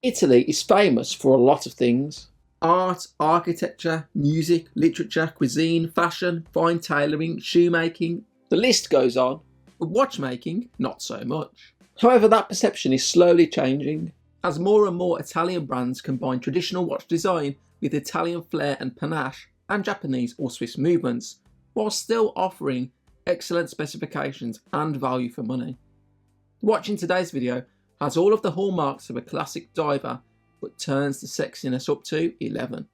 Italy is famous for a lot of things: art, architecture, music, literature, cuisine, fashion, fine tailoring, shoemaking. The list goes on, but watchmaking, not so much. However, that perception is slowly changing as more and more Italian brands combine traditional watch design with Italian flair and panache and Japanese or Swiss movements, while still offering excellent specifications and value for money. The watch in today's video has all of the hallmarks of a classic diver, but turns the sexiness up to 11.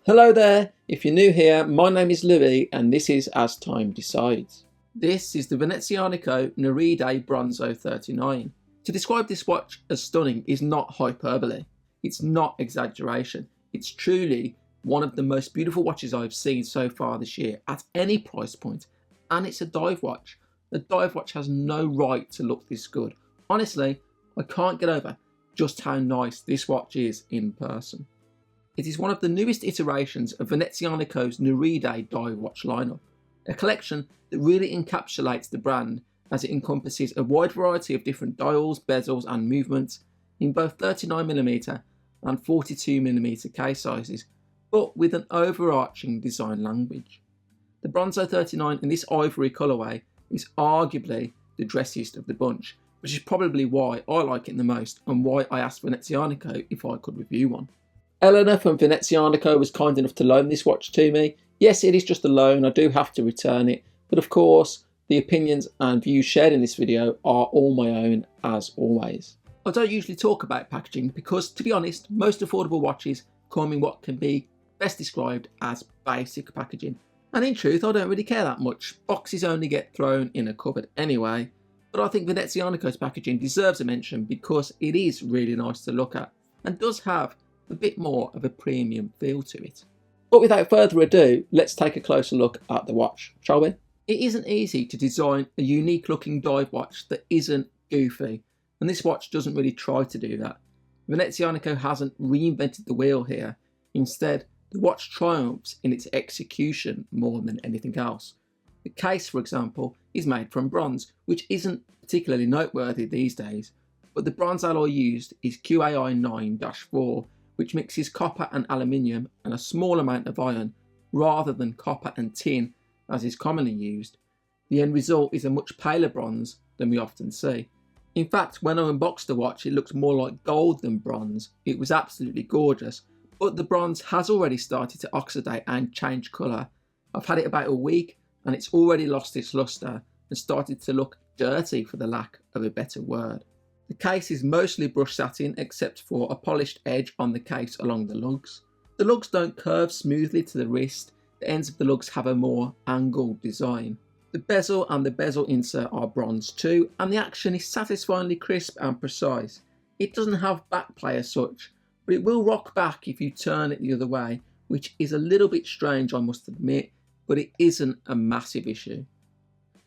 Hello there, if you're new here, my name is Louis and this is As Time Decides. This is the Venezianico Nereide Bronzo 39. To describe this watch as stunning is not hyperbole, it's not exaggeration, it's truly one of the most beautiful watches I've seen so far this year at any price point, and it's a dive watch. The dive watch has no right to look this good. Honestly, I can't get over just how nice this watch is in person. It is one of the newest iterations of Venezianico's Nereide dive watch lineup, a collection that really encapsulates the brand as it encompasses a wide variety of different dials, bezels and movements in both 39mm and 42mm case sizes, but with an overarching design language. The Bronzo 39 in this ivory colourway is arguably the dressiest of the bunch, which is probably why I like it the most and why I asked Venezianico if I could review one. Eleanor from Venezianico was kind enough to loan this watch to me. Yes, it is just a loan, I do have to return it, but of course the opinions and views shared in this video are all my own as always. I don't usually talk about packaging because, to be honest, most affordable watches come in what can be best described as basic packaging, and in truth I don't really care that much. Boxes only get thrown in a cupboard anyway. But I think Venezianico's packaging deserves a mention because it is really nice to look at and does have a bit more of a premium feel to it. But without further ado, let's take a closer look at the watch, shall we? It isn't easy to design a unique looking dive watch that isn't goofy, and this watch doesn't really try to do that. Venezianico hasn't reinvented the wheel here. Instead, the watch triumphs in its execution more than anything else. The case, for example, is made from bronze, which isn't particularly noteworthy these days, but the bronze alloy used is QAI 9-4, which mixes copper and aluminium and a small amount of iron, rather than copper and tin as is commonly used. The end result is a much paler bronze than we often see. In fact, when I unboxed the watch, it looked more like gold than bronze. It was absolutely gorgeous, but the bronze has already started to oxidate and change colour. I've had it about a week, and it's already lost its lustre and started to look dirty, for the lack of a better word. The case is mostly brushed satin except for a polished edge on the case along the lugs. The lugs don't curve smoothly to the wrist, the ends of the lugs have a more angled design. The bezel and the bezel insert are bronze too, and the action is satisfyingly crisp and precise. It doesn't have back play as such, but it will rock back if you turn it the other way, which is a little bit strange, I must admit, but it isn't a massive issue.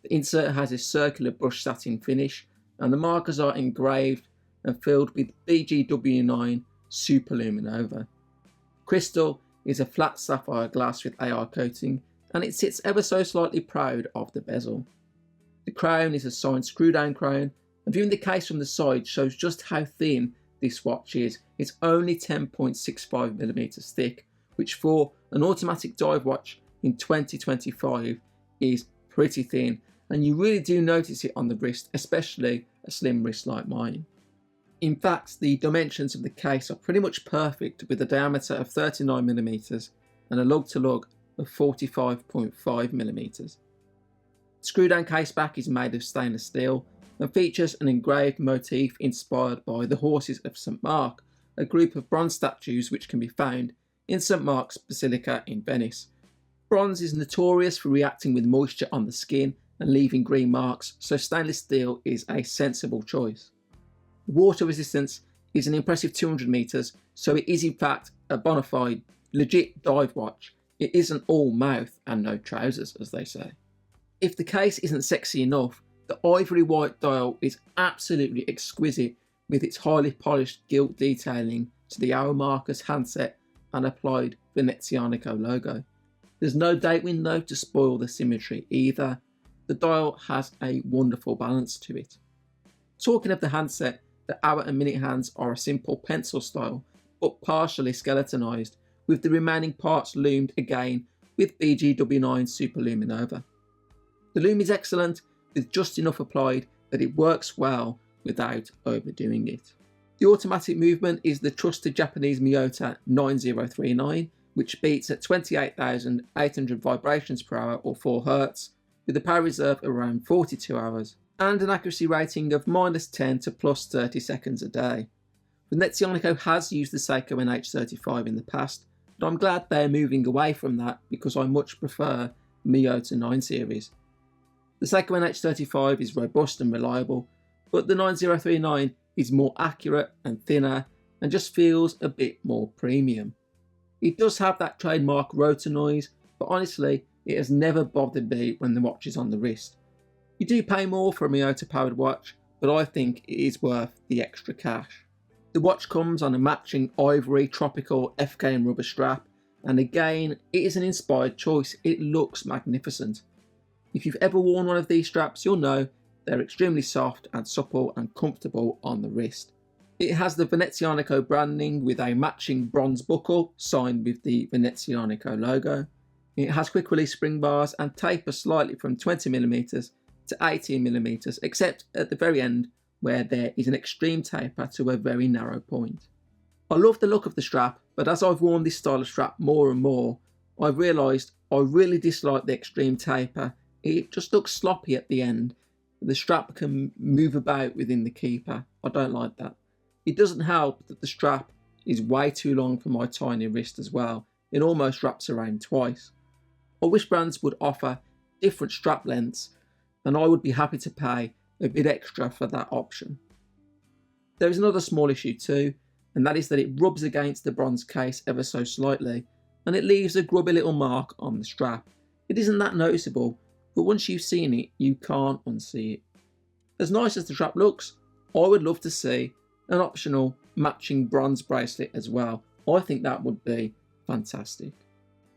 The insert has a circular brushed satin finish, and the markers are engraved and filled with BGW9 Superluminova. Crystal is a flat sapphire glass with AR coating, and it sits ever so slightly proud of the bezel. The crown is a signed screw down crown, and viewing the case from the side shows just how thin this watch is. It's only 10.65mm thick, which for an automatic dive watch in 2025 is pretty thin, and you really do notice it on the wrist, especially a slim wrist like mine. In fact, the dimensions of the case are pretty much perfect, with a diameter of 39mm and a lug to lug of 45.5mm. The screw down case back is made of stainless steel and features an engraved motif inspired by the horses of St Mark, a group of bronze statues which can be found in St Mark's Basilica in Venice. Bronze is notorious for reacting with moisture on the skin and leaving green marks, so stainless steel is a sensible choice. The water resistance is an impressive 200 meters, so it is in fact a bona fide, legit dive watch. It isn't all mouth and no trousers, as they say. If the case isn't sexy enough, the ivory white dial is absolutely exquisite, with its highly polished gilt detailing to the hour markers, handset and applied Venezianico logo. There's no date window to spoil the symmetry either. The dial has a wonderful balance to it. Talking of the handset, The hour and minute hands are a simple pencil style, but partially skeletonized, with the remaining parts loomed again with BGW9 Super Luminova. The loom is excellent, with just enough applied that it works well without overdoing it. The automatic movement is the trusted Japanese Miyota 9039, which beats at 28,800 vibrations per hour or 4 Hz, with a power reserve around 42 hours, and an accuracy rating of -10 to +30 seconds a day. Venezianico has used the Seiko NH35 in the past, but I'm glad they're moving away from that because I much prefer the Miyota 9 series. The Seiko NH35 is robust and reliable, but the 9039 is more accurate and thinner and just feels a bit more premium. It does have that trademark rotor noise, but honestly, it has never bothered me when the watch is on the wrist. You do pay more for a Miyota powered watch, but I think it is worth the extra cash. The watch comes on a matching ivory tropical FKM rubber strap, and again, it is an inspired choice. It looks magnificent. If you've ever worn one of these straps, you'll know they're extremely soft and supple and comfortable on the wrist. It has the Venezianico branding with a matching bronze buckle signed with the Venezianico logo. It has quick release spring bars and tapers slightly from 20mm to 18mm, except at the very end where there is an extreme taper to a very narrow point. I love the look of the strap, but as I've worn this style of strap more and more, I've realised I really dislike the extreme taper. It just looks sloppy at the end. The strap can move about within the keeper. I don't like that. It doesn't help that the strap is way too long for my tiny wrist as well. It almost wraps around twice. I wish brands would offer different strap lengths, and I would be happy to pay a bit extra for that option. There is another small issue too, and that is that it rubs against the bronze case ever so slightly, and it leaves a grubby little mark on the strap. It isn't that noticeable, but once you've seen it, you can't unsee it. As nice as the strap looks, I would love to see an optional matching bronze bracelet as well. I think that would be fantastic.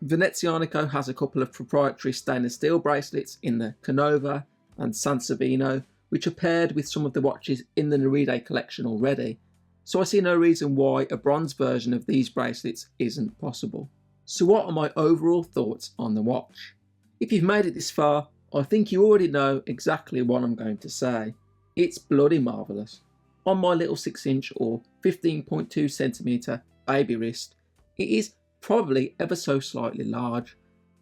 Venezianico has a couple of proprietary stainless steel bracelets in the Canova and Sansovino, which are paired with some of the watches in the Nereide collection already, so I see no reason why a bronze version of these bracelets isn't possible. So what are my overall thoughts on the watch? If you've made it this far, I think you already know exactly what I'm going to say. It's bloody marvellous. On my little 6-inch or 15.2cm baby wrist, it is probably ever so slightly large,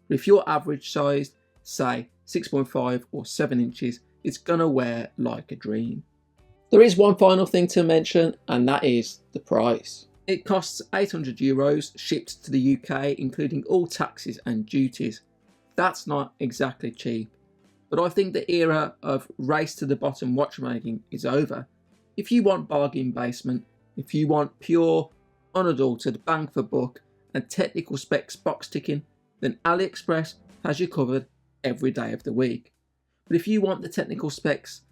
but if you're average sized, say 6.5 or 7 inches, it's gonna wear like a dream. There is one final thing to mention, and that is the price. It costs €800 shipped to the UK, including all taxes and duties. That's not exactly cheap, but I think the era of race to the bottom watchmaking is over. If you want bargain basement, if you want pure, unadulterated bang for buck and technical specs box ticking, then AliExpress has you covered every day of the week. But if you want the technical specs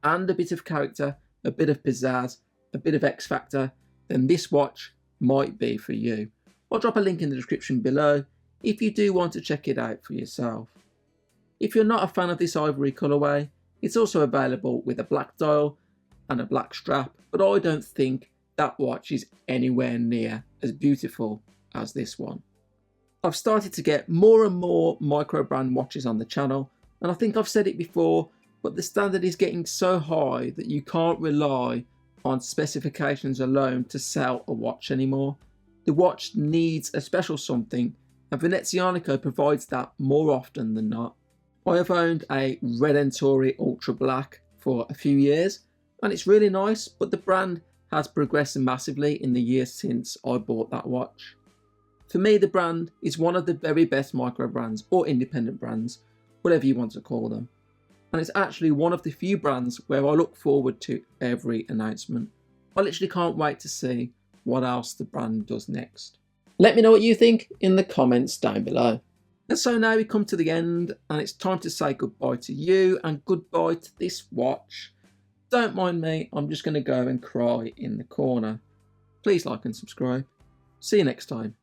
and a bit of character, a bit of pizzazz, a bit of X factor, then this watch might be for you. I'll drop a link in the description below if you do want to check it out for yourself. If you're not a fan of this ivory colourway, it's also available with a black dial and a black strap, but I don't think that watch is anywhere near as beautiful as this one. I've started to get more and more micro brand watches on the channel, and I think I've said it before, but the standard is getting so high that you can't rely on specifications alone to sell a watch anymore. The watch needs a special something, and Venezianico provides that more often than not. I have owned a Redentori Ultra Black for a few years, and it's really nice, but the brand has progressed massively in the years since I bought that watch. For me, the brand is one of the very best micro brands or independent brands, whatever you want to call them. And it's actually one of the few brands where I look forward to every announcement. I literally can't wait to see what else the brand does next. Let me know what you think in the comments down below. And so now we come to the end, and it's time to say goodbye to you and goodbye to this watch. Don't mind me, I'm just going to go and cry in the corner. Please like and subscribe. See you next time.